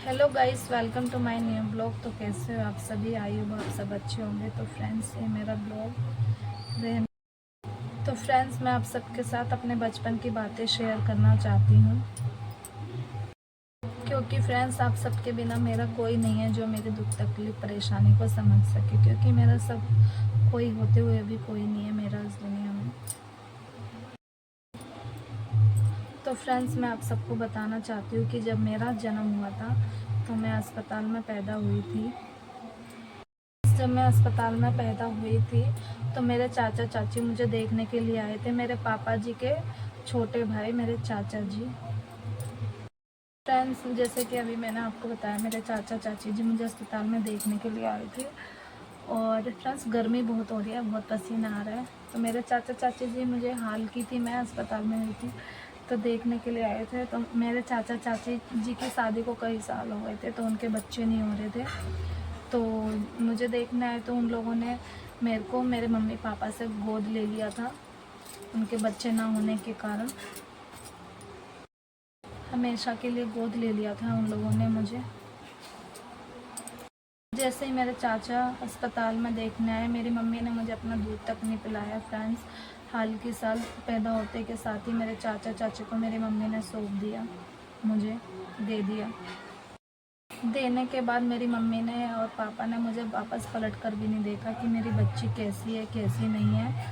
Hello guys, welcome to my new blog. तो कैसे हो आप सभी? आई होगा आप सब अच्छे होंगे। तो फ्रेंड्स, ये मेरा ब्लॉग रह तो फ्रेंड्स, मैं आप सबके साथ अपने बचपन की बातें शेयर करना चाहती हूँ, क्योंकि फ्रेंड्स आप सबके बिना मेरा कोई नहीं है जो मेरे दुख तकलीफ परेशानी को समझ सके, क्योंकि मेरा सब कोई होते हुए भी कोई नहीं है मेरा इस दुनिया में। तो फ्रेंड्स, मैं आप सबको बताना चाहती हूँ कि जब मेरा जन्म हुआ था तो मैं अस्पताल में पैदा हुई थी। जब मैं अस्पताल में पैदा हुई थी तो मेरे चाचा चाची मुझे देखने के लिए आए थे। मेरे पापा जी के छोटे भाई मेरे चाचा जी। फ्रेंड्स, जैसे कि अभी मैंने आपको बताया, मेरे चाचा चाची जी मुझे अस्पताल में देखने के लिए आए थे। और फ्रेंड्स, गर्मी बहुत हो रही है, बहुत पसीना आ रहा है। तो मेरे चाचा चाची जी मुझे हाल की थी, मैं अस्पताल में हुई थी, तो देखने के लिए आए थे। तो मेरे चाचा चाची जी की शादी को कई साल हो गए थे, तो उनके बच्चे नहीं हो रहे थे। तो मुझे देखने आए तो उन लोगों ने मेरे को मेरे मम्मी पापा से गोद ले लिया था, उनके बच्चे ना होने के कारण। हमेशा के लिए गोद ले लिया था उन लोगों ने मुझे। जैसे ही मेरे चाचा अस्पताल में देखने आए, मेरी मम्मी ने मुझे अपना दूध तक नहीं पिलाया। फ्रेंड्स, हाल के साल पैदा होते के साथ ही मेरे चाचा चाची को मेरी मम्मी ने सौंप दिया, मुझे दे दिया। देने के बाद मेरी मम्मी ने और पापा ने मुझे वापस पलट कर भी नहीं देखा कि मेरी बच्ची कैसी है कैसी नहीं है,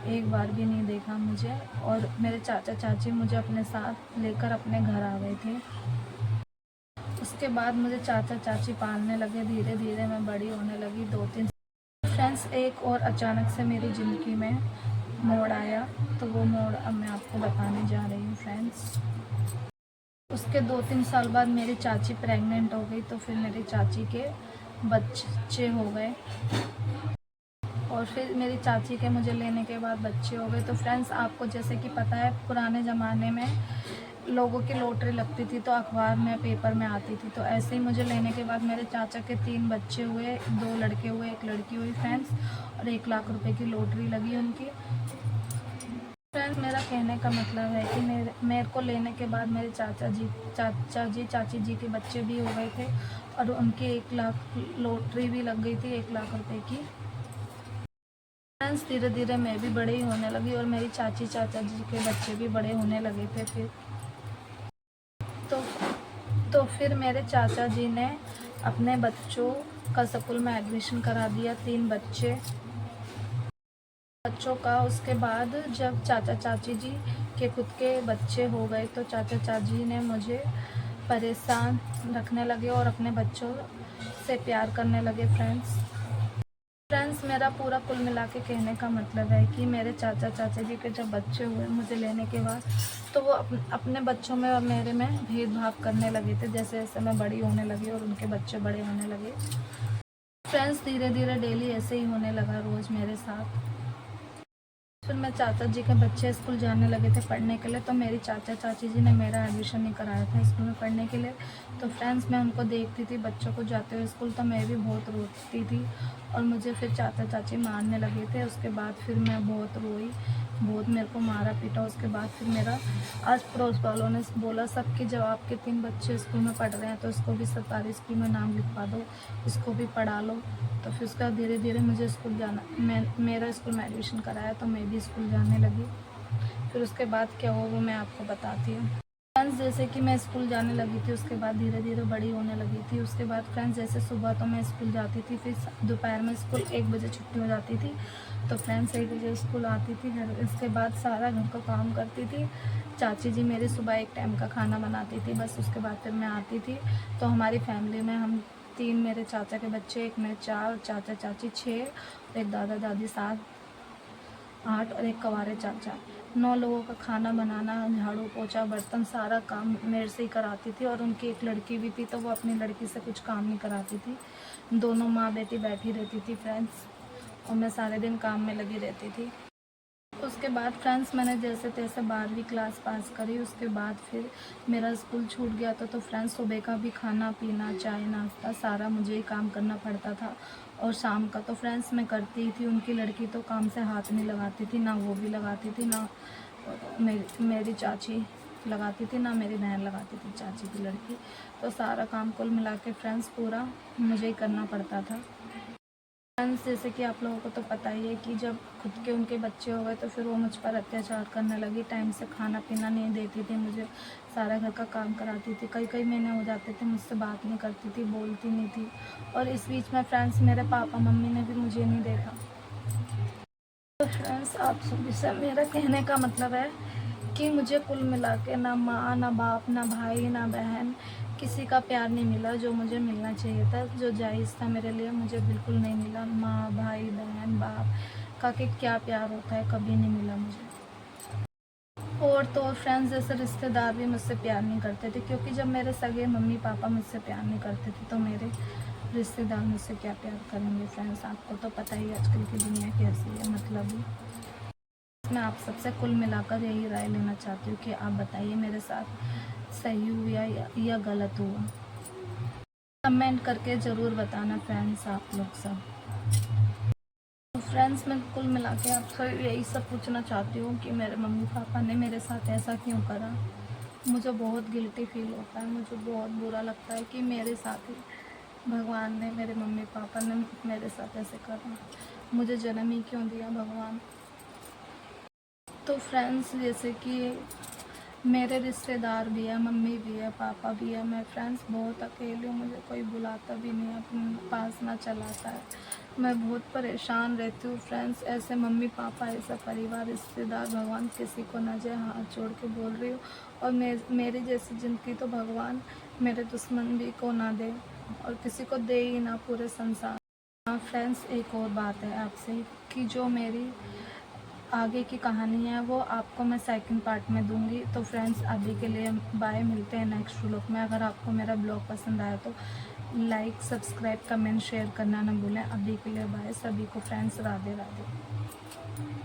एक बार भी नहीं देखा मुझे। और मेरे चाचा चाची मुझे अपने साथ लेकर अपने घर आ गए थे। उसके बाद मुझे चाचा चाची पालने लगे, धीरे धीरे मैं बड़ी होने लगी। 2-3 फ्रेंड्स, एक और अचानक से मेरी ज़िंदगी में मोड़ आया, तो वो मोड़ अब मैं आपको बताने जा रही हूँ फ्रेंड्स। उसके 2-3 साल बाद मेरी चाची प्रेग्नेंट हो गई, तो फिर मेरी चाची के बच्चे हो गए। और फिर मेरी चाची के मुझे लेने के बाद बच्चे हो गए। तो फ्रेंड्स, आपको जैसे कि पता है, पुराने ज़माने में लोगों की लॉटरी लगती थी तो अखबार में पेपर में आती थी। तो ऐसे ही मुझे लेने के बाद मेरे चाचा के 3 बच्चे हुए, 2 लड़के हुए, 1 लड़की हुई फ्रेंड्स। और 1 लाख रुपए की लॉटरी लगी उनकी। फ्रेंड्स, मेरा कहने का मतलब है कि मेरे को लेने के बाद मेरे चाचा जी चाची जी के बच्चे भी हो गए थे, और उनकी 1 लाख लॉटरी भी लग गई थी, 1 लाख रुपए की। फ्रेंड्स, धीरे धीरे मैं भी बड़ी होने लगी और मेरी चाची चाचा जी के बच्चे भी बड़े होने लगे थे। तो फिर मेरे चाचा जी ने अपने बच्चों का स्कूल में एडमिशन करा दिया, 3 बच्चों का। उसके बाद जब चाचा चाची जी के खुद के बच्चे हो गए तो चाचा चाची ने मुझे परेशान रखने लगे और अपने बच्चों से प्यार करने लगे। फ्रेंड्स, मेरा पूरा कुल मिला के कहने का मतलब है कि मेरे चाचा चाचा जी के जब बच्चे हुए मुझे लेने के बाद, तो वो अपने बच्चों में और मेरे में भेदभाव करने लगे थे, जैसे जैसे मैं बड़ी होने लगी और उनके बच्चे बड़े होने लगे। फ्रेंड्स, धीरे धीरे डेली ऐसे ही होने लगा रोज़ मेरे साथ। फिर मैं चाचा जी के बच्चे स्कूल जाने लगे थे पढ़ने के लिए, तो मेरी चाचा चाची जी ने मेरा एडमिशन नहीं कराया था स्कूल में पढ़ने के लिए। तो फ्रेंड्स, मैं उनको देखती थी बच्चों को जाते हुए स्कूल, तो मैं भी बहुत रोती थी और मुझे फिर चाचा चाची मारने लगे थे। उसके बाद फिर मैं बहुत रोई, बहुत मेरे को मारा पीटा। उसके बाद फिर मेरा आस पड़ोस वालों ने बोला सब कि जब आपके 3 बच्चे स्कूल में पढ़ रहे हैं तो इसको भी सरकारी स्कूल में नाम लिखवा दो, इसको भी पढ़ा लो। तो फिर उसका धीरे धीरे मुझे स्कूल जाना, मेरा स्कूल में एडमिशन कराया तो मैं भी स्कूल जाने लगी। फिर उसके बाद क्या हुआ वो मैं आपको बताती हूँ। फ्रेंड्स, जैसे कि मैं स्कूल जाने लगी थी, उसके बाद धीरे धीरे बड़ी होने लगी थी। उसके बाद फ्रेंड्स, जैसे सुबह तो मैं स्कूल जाती थी, फिर दोपहर में स्कूल 1 बजे छुट्टी हो जाती थी। तो फ्रेंड्स, 1 बजे स्कूल आती थी घर। इसके बाद सारा घर का काम करती थी। चाची जी मेरी सुबह एक टाइम का खाना बनाती थी बस। उसके बाद फिर मैं आती थी। तो हमारी फैमिली में हम 3, मेरे चाचा के बच्चे, एक मैं 4, चाचा चाची 6, एक दादा दादी 7, 8 और एक कवारे चाचा, 9 लोगों का खाना बनाना, झाड़ू पोछा बर्तन सारा काम मेरे से ही कराती थी। और उनकी एक लड़की भी थी, तो वो अपनी लड़की से कुछ काम नहीं कराती थी। दोनों माँ बेटी बैठी रहती थी फ्रेंड्स, और मैं सारे दिन काम में लगी रहती थी। उसके बाद फ्रेंड्स, मैंने जैसे तैसे 12वीं क्लास पास करी। उसके बाद फिर मेरा स्कूल छूट गया था। तो फ्रेंड्स, सुबह का भी खाना पीना, चाय नाश्ता सारा मुझे ही काम करना पड़ता था। और शाम का तो फ्रेंड्स मैं करती ही थी। उनकी लड़की तो काम से हाथ नहीं लगाती थी, ना वो भी लगाती थी, ना मेरी चाची। लगाती थी, ना मेरी बहन लगाती थी, चाची की लड़की। तो सारा काम कुल मिला के फ्रेंड्स पूरा मुझे ही करना पड़ता था। फ्रेंड्स, जैसे कि आप लोगों को तो पता ही है कि जब खुद के उनके बच्चे हो गए तो फिर वो मुझ पर अत्याचार करने लगी। टाइम से खाना पीना नहीं देती थी मुझे, सारा घर का काम कराती थी। कई कई महीने हो जाते थे मुझसे बात नहीं करती थी, बोलती नहीं थी। और इस बीच में फ्रेंड्स मेरे पापा मम्मी ने भी मुझे नहीं देखा। तो फ्रेंड्स, आप सभी से मेरा कहने का मतलब है कि मुझे कुल मिला के ना माँ, ना बाप, ना भाई, ना बहन, किसी का प्यार नहीं मिला जो मुझे मिलना चाहिए था, जो जायज़ था मेरे लिए, मुझे बिल्कुल नहीं मिला। माँ, भाई, बहन, बाप का कि क्या प्यार होता है, कभी नहीं मिला मुझे। और तो और फ्रेंड्स, जैसे रिश्तेदार भी मुझसे प्यार नहीं करते थे, क्योंकि जब मेरे सगे मम्मी पापा मुझसे प्यार नहीं करते थे तो मेरे रिश्तेदार मुझसे क्या प्यार करेंगे। फ्रेंड्स, आपको तो पता ही आजकल की दुनिया कैसी है। मतलब मैं आप सबसे कुल मिलाकर यही राय लेना चाहती हूँ कि आप बताइए मेरे साथ सही हुआ या गलत हुआ। कमेंट करके ज़रूर बताना फ्रेंड्स, आप लोग सब। तो फ्रेंड्स, मैं कुल मिला के आपसे यही सब पूछना चाहती हूँ कि मेरे मम्मी पापा ने मेरे साथ ऐसा क्यों करा। मुझे बहुत गिल्टी फील होता है, मुझे बहुत बुरा लगता है कि मेरे साथ ही भगवान ने, मेरे मम्मी पापा ने मेरे साथ ऐसे करा। मुझे जन्म ही क्यों दिया भगवान। तो फ्रेंड्स, जैसे कि मेरे रिश्तेदार भी है, मम्मी भी है, पापा भी है। मैं फ्रेंड्स बहुत अकेली हूँ, मुझे कोई बुलाता भी नहीं है, अपने पास ना चलाता है। मैं बहुत परेशान रहती हूँ फ्रेंड्स। ऐसे मम्मी पापा, ऐसा परिवार, रिश्तेदार भगवान किसी को ना दे, हाथ जोड़ के बोल रही हूँ। और मेरी जैसी ज़िंदगी तो भगवान मेरे दुश्मन भी को ना दे, और किसी को दे ही ना पूरे संसार। हाँ फ्रेंड्स, एक और बात है आपसे कि जो मेरी आगे की कहानी है वो आपको मैं सेकंड पार्ट में दूंगी। तो फ्रेंड्स, अभी के लिए बाय, मिलते हैं नेक्स्ट व्लॉग में। अगर आपको मेरा ब्लॉग पसंद आया तो लाइक, सब्सक्राइब, कमेंट, शेयर करना ना भूलें। अभी के लिए बाय सभी को फ्रेंड्स, राधे राधे।